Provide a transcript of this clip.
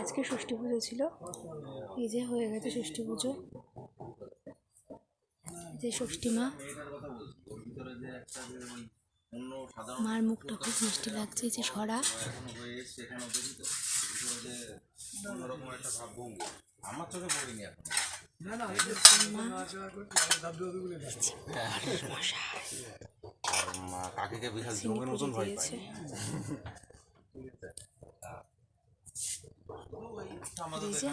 আজকে ষষ্ঠী পুজো ছিল, এই যে হয়ে গেছে ষষ্ঠী পুজো। যে ষষ্ঠী মা, মার মুখটা খুব মিষ্টি লাগছে। যে সরা কাকিকে বিশাল জমের মতন ভয় পায়। এই যে